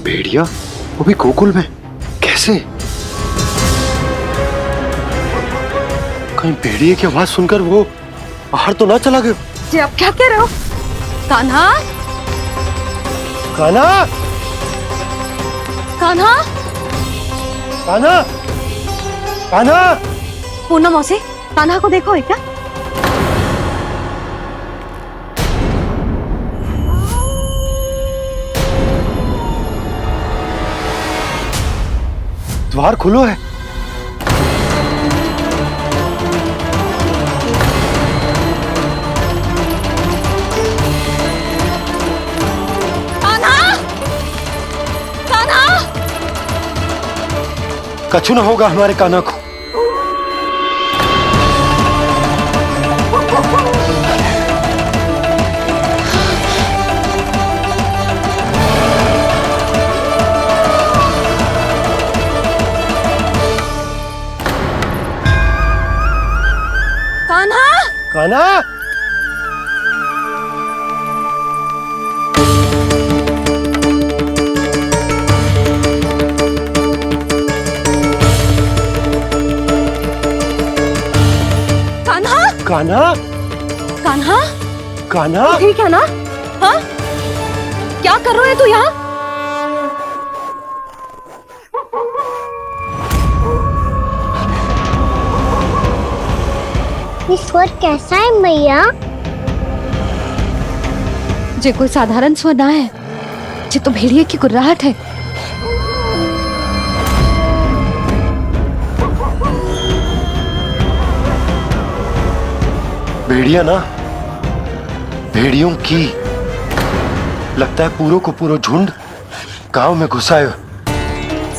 भेड़िया वो भी गोकुल में कैसे? कहीं भेड़िए की आवाज सुनकर वो बाहर तो ना चला गया? जी आप क्या कह रहे हो? कान्हा, कान्हा, कान्हा, कान्हा, कान्हा। पूनम मौसी, कान्हा को देखो है क्या? द्वार खुलो है। कान्हा, कान्हा, कछु ना होगा हमारे कान्हा को। कान्हा, कान्हा, कान्हा, कान्हा, कान्हा, कान्हा। ठीक है ना? हाँ, क्या कर रहे हो तू यहाँ? ये स्वर कैसा है मैया? जे कोई साधारण स्वर ना है, जे तो भेड़िए की गुर्राहट है। भेड़िया ना, भेड़ियों की लगता है पूरों को पूरा झुंड गांव में घुसा है।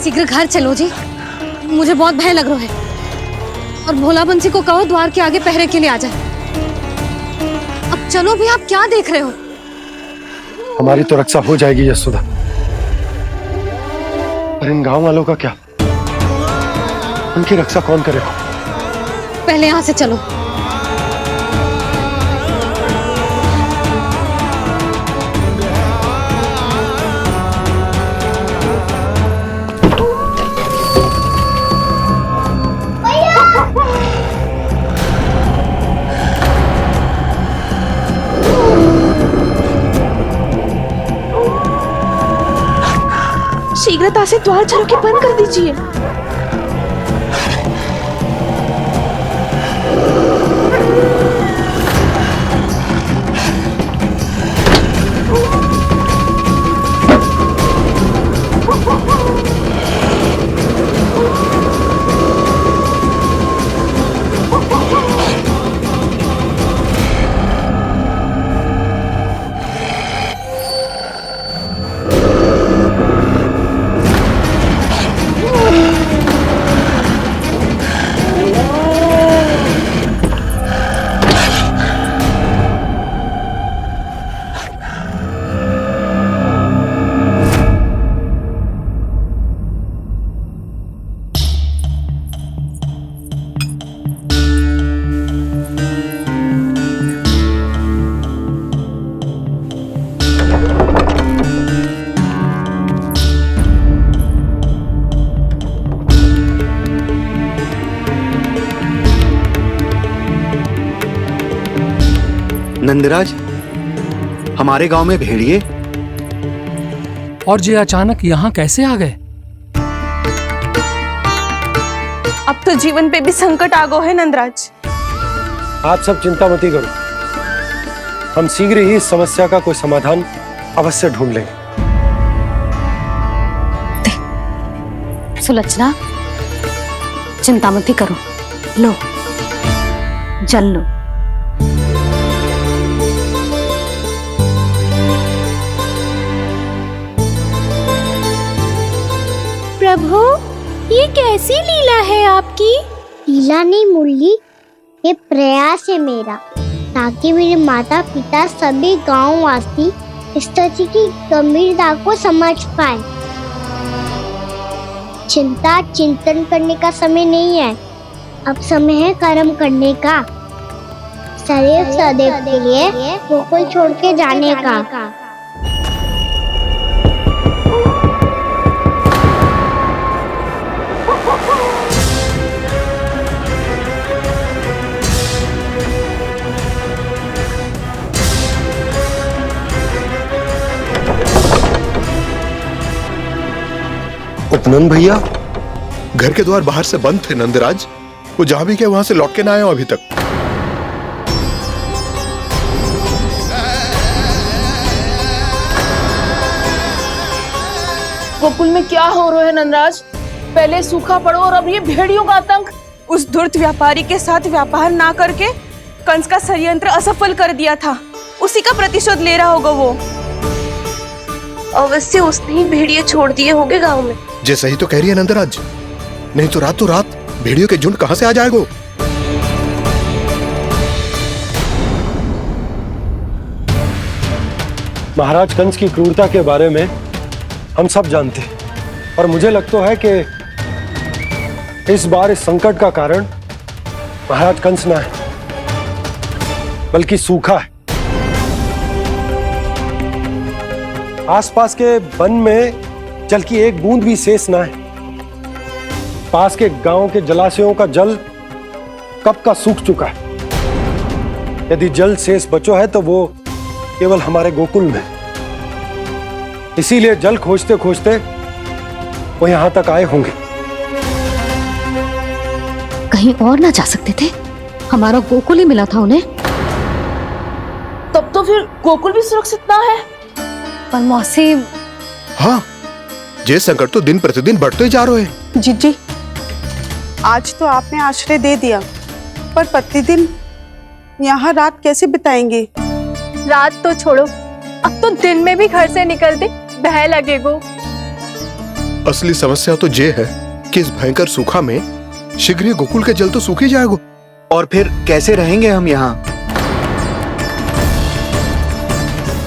शीघ्र घर चलो जी, मुझे बहुत भय लग रहा है। और भोला बंसी को कहो द्वार के आगे पहरे के लिए आ जाए। अब चलो भी, आप क्या देख रहे हो? हमारी तो रक्षा हो जाएगी यशोदा, पर इन गांव वालों का क्या? उनकी रक्षा कौन करेगा? पहले यहाँ से चलो। शीघ्रता से द्वार चारों के बंद कर दीजिए। नंदराज, हमारे गांव में भेड़िए और ये अचानक यहाँ कैसे आ गए? अब तो जीवन पे भी संकट आ गो है नंदराज। आप सब चिंता मत करो, हम शीघ्र ही इस समस्या का कोई समाधान अवश्य ढूंढ लेंगे। सुलक्षणा, चिंता मत करो, लो जल लो। प्रभु, ये कैसी लीला है आपकी? लीला नहीं मुरली, ये प्रयास है मेरा, ताकि मेरे माता पिता सभी गांव वासी स्थिति की गंभीरता को समझ पाए। चिंता चिंतन करने का समय नहीं है, अब समय है कर्म करने का, सदैव सदैव के लिए गोकुल छोड़ के जाने का। उपनंद भैया, घर के द्वार बाहर से बंद थे नंदराज। वो जहां भी गए वहां से लौट के ना आए हो अभी तक। गोकुल में क्या हो रहा है नंदराज? पहले सूखा पड़ो और अब ये भेड़ियों का आतंक। उस धूर्त व्यापारी के साथ व्यापार ना करके कंस का षड्यंत्र असफल कर दिया था, उसी का प्रतिशोध ले रहा होगा वो। अवश्य उसने ही भेड़िए छोड़ दिए होंगे गांव में। जे सही तो कह रही है नंदराज, नहीं तो रात भेड़ियों के झुंड कहां से आ जाएगा? महाराज कंस की क्रूरता के बारे में हम सब जानते हैं, और मुझे लगता है कि इस बार इस संकट का कारण महाराज कंस ना है, बल्कि सूखा है। आसपास के वन में जल की एक बूंद भी शेष ना है। पास के गांव के जलाशयों का जल कब का सूख चुका है। यदि जल शेष बचो है तो वो केवल हमारे गोकुल में। इसीलिए जल खोजते खोजते वो यहां तक आए होंगे। कहीं और ना जा सकते थे? हमारा गोकुल ही मिला था उन्हें। तब तो फिर गोकुल भी सुरक्षित ना है। पर मौसी, हाँ, ये संकट तो दिन प्रतिदिन बढ़ते ही जा रहे हैं। जीजी, आज तो आपने आश्रय दे दिया, पर प्रतिदिन यहाँ रात कैसे बिताएंगे? रात तो छोड़ो, अब तो दिन में भी घर से निकलते भय लगेगो। असली समस्या तो ये है कि इस भयंकर सूखा में शीघ्र ही गोकुल के जल तो सूख ही जाएगा। और फिर कैसे रहेंगे हम यहाँ?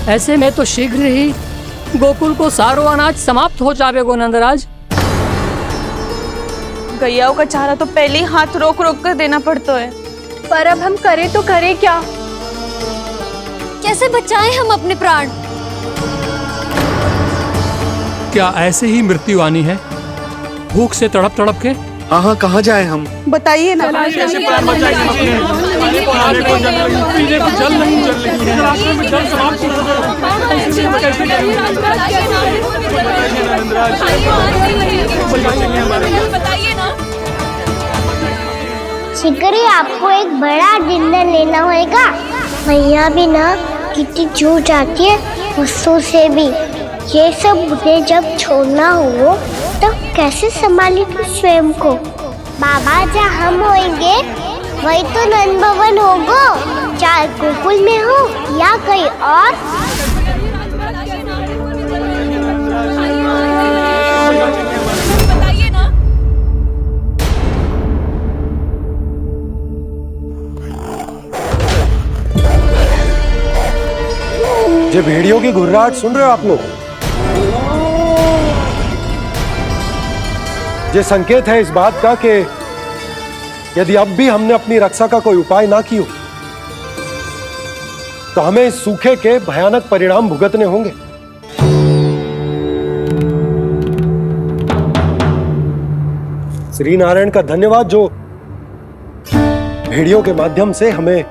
ऐसे में तो शीघ्र ही गोकुल को सारो अनाज समाप्त हो जाएगो नंदराज। गैयाओं का चारा तो पहले ही हाथ रोक रोक कर देना पड़ता है। पर अब हम करें तो करें क्या? कैसे बचाएं हम अपने प्राण? क्या ऐसे ही मृत्यु आनी है, भूख से तड़प तड़प के? हाँ, कहाँ जाए हम? बताइए ना। जल नहीं जल रही है, रास्ते में जल समाप्त हो शीघ्र ही आपको एक बड़ा डिनर लेना होगा। भैया भी ना कितनी जूझ जाती है गुस्सों से भी। ये सब मुझे जब छोड़ना हो तो कैसे संभालेंगे स्वयं को? बाबा जहाँ हम होंगे वही तो नंद भवन होगा, चाहे गोकुल में हो या कहीं और। ये भेड़ियों की घुर्राहट सुन रहे हो आप लोग? ये संकेत है इस बात का कि यदि अब भी हमने अपनी रक्षा का कोई उपाय ना किया तो हमें इस सूखे के भयानक परिणाम भुगतने होंगे। श्री नारायण का धन्यवाद जो भेड़ियों के माध्यम से हमें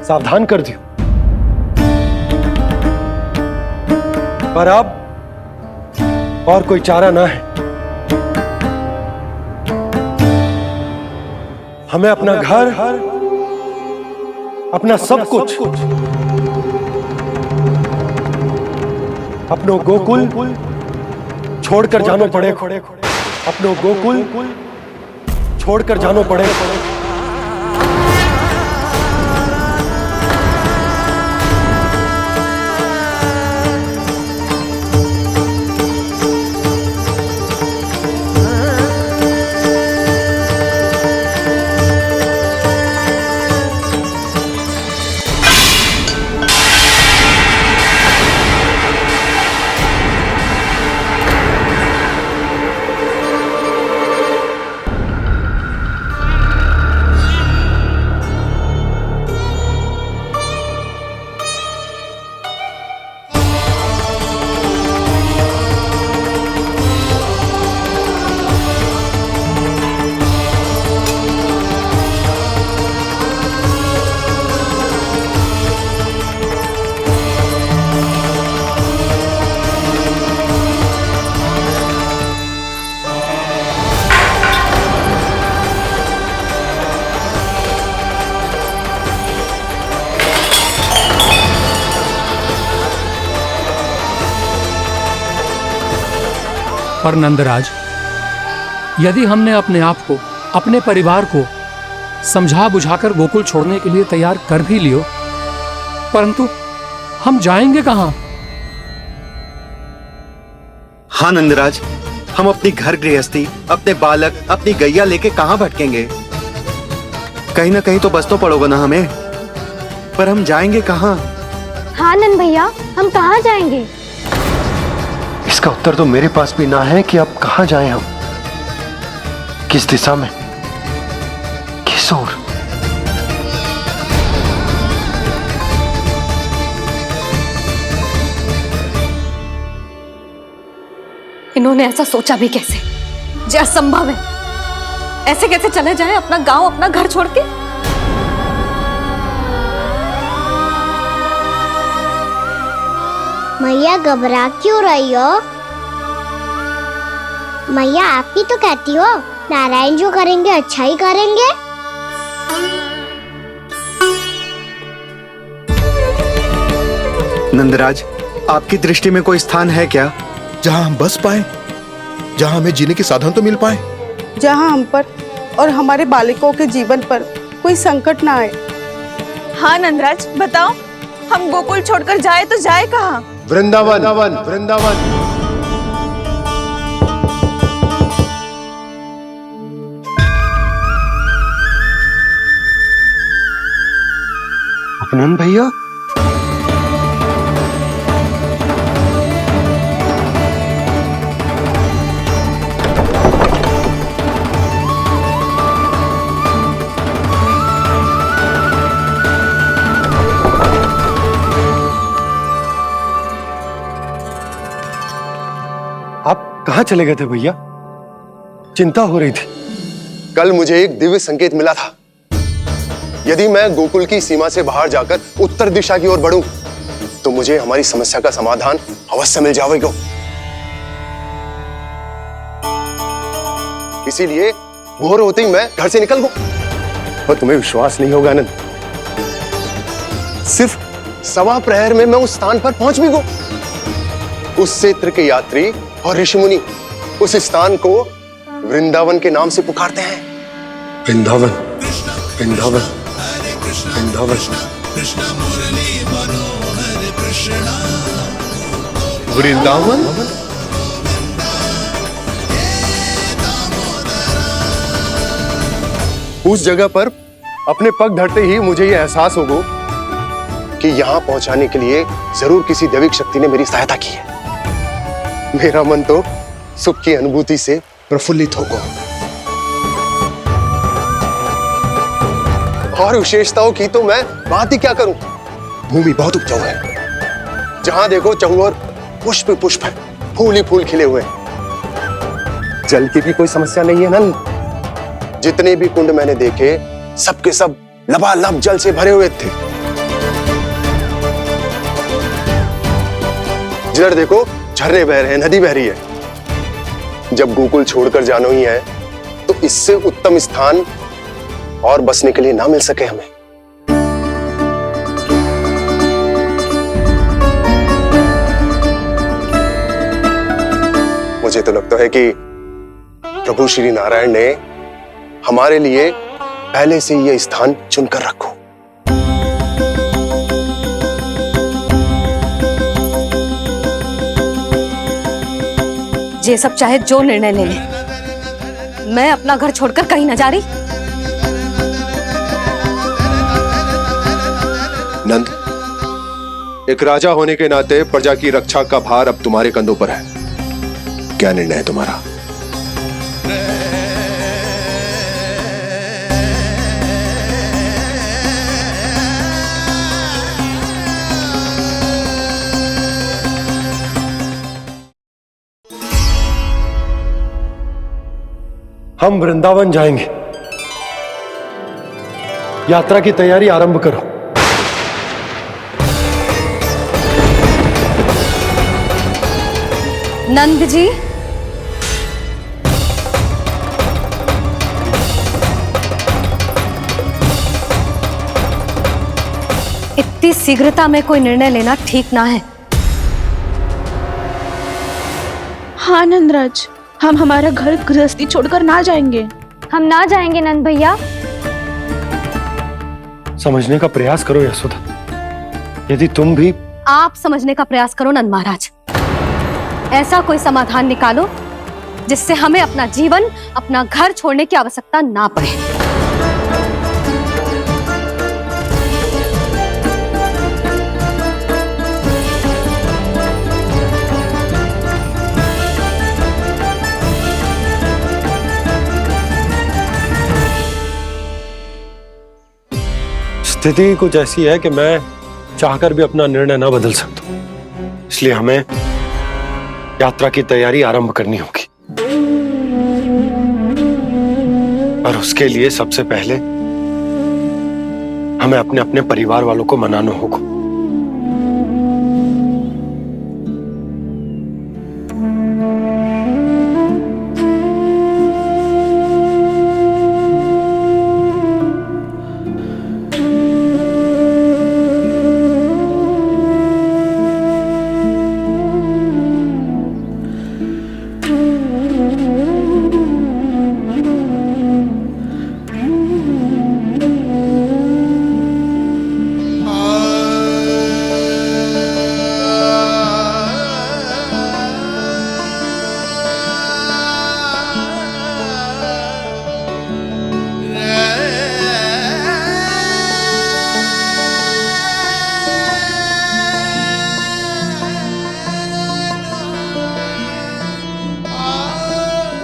सावधान कर दिया। पर अब और कोई चारा ना है। हमें अपना घर, अपना सब कुछ, अपनो गोकुल छोड़कर जानो पड़े। अपनो गोकुल छोड़कर जानो पड़े। पर नंदराज, यदि हमने अपने आप को, अपने परिवार को समझा बुझाकर गोकुल छोड़ने के लिए तैयार कर भी लियो, परंतु हम जाएंगे कहां? हाँ नंदराज, हम अपनी घर गृहस्थी, अपने बालक, अपनी गैया लेके कहाँ भटकेंगे? कहीं ना कहीं तो बस तो पड़ोगा ना हमें, पर हम जाएंगे कहाँ? हाँ नंद भैया, हम कहाँ जाएंगे? इसका उत्तर तो मेरे पास भी ना है कि अब कहां जाएं हम, किस दिशा में, किस ओर। इन्होंने ऐसा सोचा भी कैसे? जो असंभव है। ऐसे कैसे चले जाएं अपना गांव, अपना घर छोड़ के? मैया घबरा क्यों रही हो? मैया आप ही तो कहती हो नारायण जो करेंगे अच्छा ही करेंगे। नंदराज, आपकी दृष्टि में कोई स्थान है क्या जहां हम बस पाए, जहां हमें जीने के साधन तो मिल पाए, जहाँ हम पर और हमारे बालकों के जीवन पर कोई संकट ना आए। हाँ नंदराज, बताओ, हम गोकुल छोड़कर जाए तो जाए कहाँ? वृंदावन, वृंदावन। अपनन भैया, आप कहां चले गए थे भैया? चिंता हो रही थी। कल मुझे एक दिव्य संकेत मिला था। यदि मैं गोकुल की सीमा से बाहर जाकर उत्तर दिशा की ओर बढ़ूं, तो मुझे हमारी समस्या का समाधान अवश्य मिल जाएगा। इसीलिए भोर होते ही मैं घर से निकल गया। और तुम्हें विश्वास नहीं होगा आनंद, सिर्फ सवा प्रहर में मैं उस स्थान पर पहुंच भी गया। उस क्षेत्र के यात्री और ऋषि मुनि उस स्थान को वृंदावन के नाम से पुकारते हैं। वृंदावन, वृंदावन, वृंदावन। वृंदावन? उस जगह पर अपने पग धरते ही मुझे यह एहसास होगा कि यहां पहुंचाने के लिए जरूर किसी दैविक शक्ति ने मेरी सहायता की है। मेरा मन तो सुख की अनुभूति से प्रफुल्लित होगा। और विशेषताओं की तो मैं बात ही क्या करूं। भूमि बहुत उपजाऊ है, जहां देखो चहुओर पुष्प पुष्प है, फूल ही फूल खिले हुए हैं। जल की भी कोई समस्या नहीं है नंद। जितने भी कुंड मैंने देखे, सबके सब लबालब जल से भरे हुए थे। जिधर देखो झरने बह रहे हैं, नदी बह रही है। जब गोकुल छोड़कर जाना ही है, तो इससे उत्तम स्थान और बसने के लिए ना मिल सके हमें। मुझे तो लगता है कि प्रभु श्री नारायण ने हमारे लिए पहले से यह स्थान चुनकर रखो। ये सब चाहे जो निर्णय ले ले, मैं अपना घर छोड़कर कहीं न जा रही। नंद, एक राजा होने के नाते प्रजा की रक्षा का भार अब तुम्हारे कंधों पर है। क्या निर्णय है तुम्हारा? हम वृंदावन जाएंगे। यात्रा की तैयारी आरंभ करो। नंद जी, इतनी शीघ्रता में कोई निर्णय लेना ठीक ना है। हाँ नंदराज, हम हमारा घर गृहस्थी छोड़कर ना जाएंगे। हम ना जाएंगे नंद भैया। समझने का प्रयास करो यशोदा। यदि तुम भी आप समझने का प्रयास करो नंद महाराज। ऐसा कोई समाधान निकालो जिससे हमें अपना जीवन, अपना घर छोड़ने की आवश्यकता ना पड़े। स्थिति कुछ ऐसी है कि मैं चाहकर भी अपना निर्णय ना बदल सकता, इसलिए हमें यात्रा की तैयारी आरंभ करनी होगी। और उसके लिए सबसे पहले हमें अपने अपने परिवार वालों को मनाना होगा।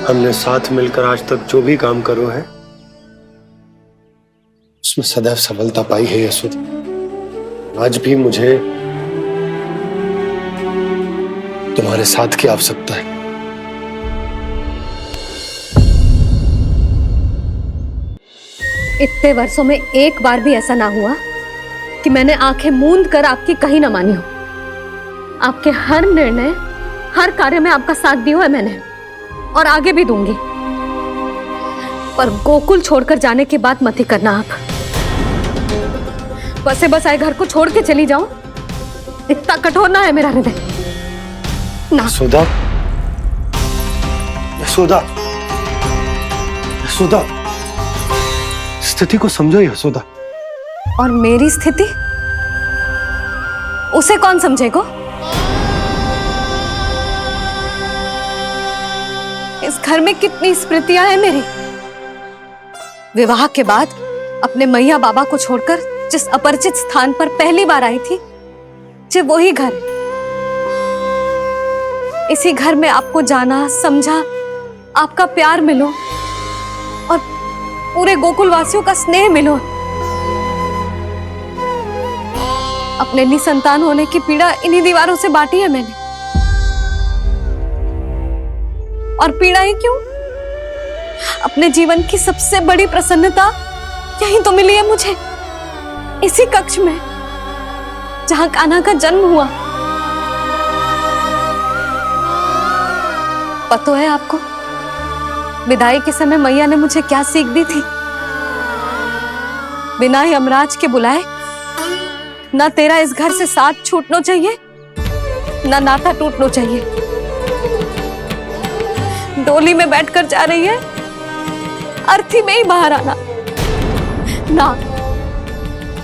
हमने साथ मिलकर आज तक जो भी काम करो है उसमें सदैव सफलता पाई है यशोदा। आज भी मुझे तुम्हारे साथ की आवश्यकता है। इतने वर्षों में एक बार भी ऐसा ना हुआ कि मैंने आंखें मूंद कर आपकी कहीं ना मानी हो। आपके हर निर्णय, हर कार्य में आपका साथ दिया है मैंने, और आगे भी दूंगी। पर गोकुल छोड़कर जाने की बात मत ही करना आप। बसे बसाए घर को छोड़ के चली जाऊं, इतना कठोर ना है मेरा हृदय ना। यशोदा, यशोदा, यशोदा, स्थिति को समझो यशोदा। और मेरी स्थिति उसे कौन समझेगा? इस घर में कितनी स्मृतियां हैं मेरी। विवाह के बाद अपने मैया बाबा को छोड़कर जिस अपरिचित स्थान पर पहली बार आई थी, जो वही घर। इसी घर में आपको जाना, समझा, आपका प्यार मिलो और पूरे गोकुल वासियों का स्नेह मिलो। अपने निसंतान होने की पीड़ा इन्हीं दीवारों से बांटी है मैंने। और पीड़ा ही क्यों? अपने जीवन की सबसे बड़ी प्रसन्नता यहीं तो मिली है मुझे, इसी कक्ष में जहां कान्हा का जन्म हुआ। पता है आपको विदाई के समय मैया ने मुझे क्या सीख दी थी? बिना यमराज के बुलाए ना तेरा इस घर से साथ छूटना चाहिए, ना नाता टूटना चाहिए। डोली में बैठकर जा रही है, अर्थी में ही बाहर आना ना।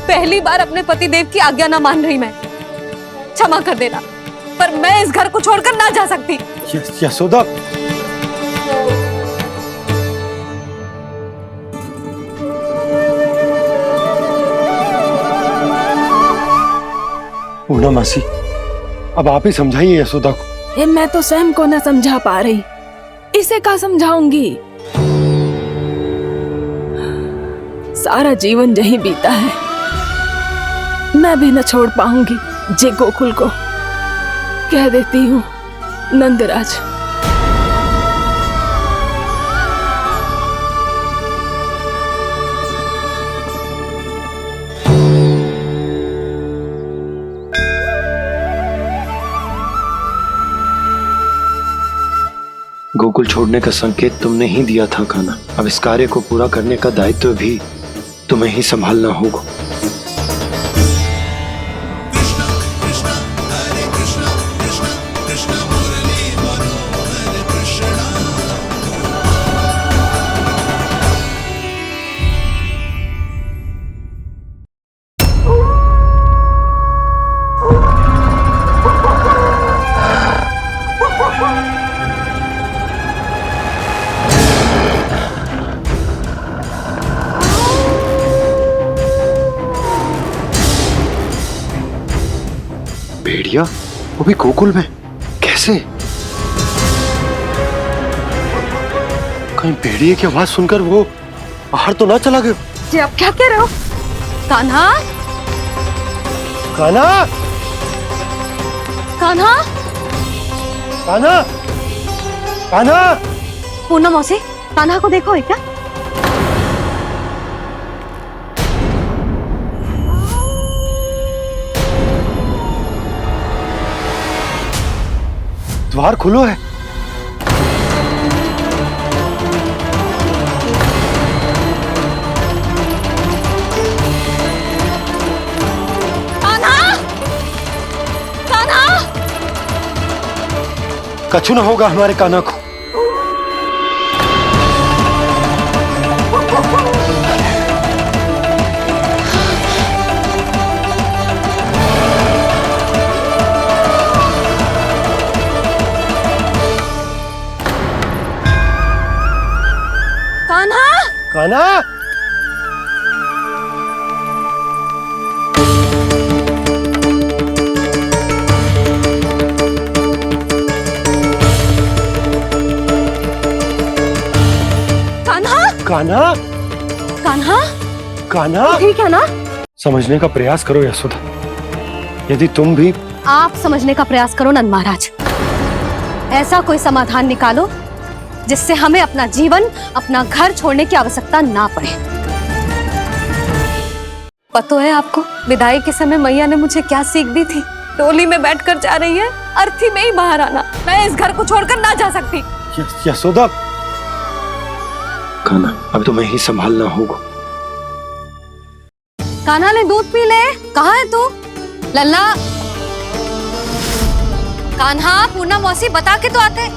पहली बार अपने पति देव की आज्ञा ना मान रही मैं, क्षमा कर देना, पर मैं इस घर को छोड़कर ना जा सकती। यशोदा, पूर्णा मासी, अब आप ही समझाइए यशोदा को। ये मैं तो स्वयं को न समझा पा रही, इसे क्या समझाऊंगी? सारा जीवन यहीं बीता है, मैं भी न छोड़ पाऊंगी जे गोकुल को। कह देती हूँ नंदराज। गोकुल छोड़ने का संकेत तुमने ही दिया था कान्हा। अब इस कार्य को पूरा करने का दायित्व भी तुम्हें ही संभालना होगा। भैया वो भी गोकुल में, कैसे? कहीं भेड़िए की आवाज सुनकर वो बाहर तो ना चला गया? जी आप क्या कह रहे हो? कान्हा, कान्हा, कान्हा, कान्हा, कान्हा। पूनम मौसी, कान्हा को देखो है क्या? द्वार खुलो है। कान्हा, कान्हा, कछु ना होगा हमारे कान्हा को। कान्हा, कान्हा, कान्हा, कान्हा, कान्हा, कान्हा। ठीक है ना? समझने का प्रयास करो यशोदा। यदि तुम भी आप समझने का प्रयास करो नंद महाराज। ऐसा कोई समाधान निकालो जिससे हमें अपना जीवन, अपना घर छोड़ने की आवश्यकता ना पड़े। पता है आपको विदाई के समय मैया ने मुझे क्या सीख दी थी? डोली में बैठकर जा रही है, अर्थी में ही बाहर आना। मैं इस घर को छोड़कर ना जा सकती। यशोदा, कान्हा अब तुम्हें ही संभालना होगा। कान्हा ने दूध पी ले। कहाँ है तू? लल्ला, कान्हा, पूनम मौसी बता के तो आते।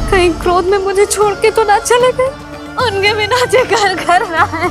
कहीं क्रोध में मुझे छोड़ के तो ना चले गए। उनके बिना जे घर घर रहा है।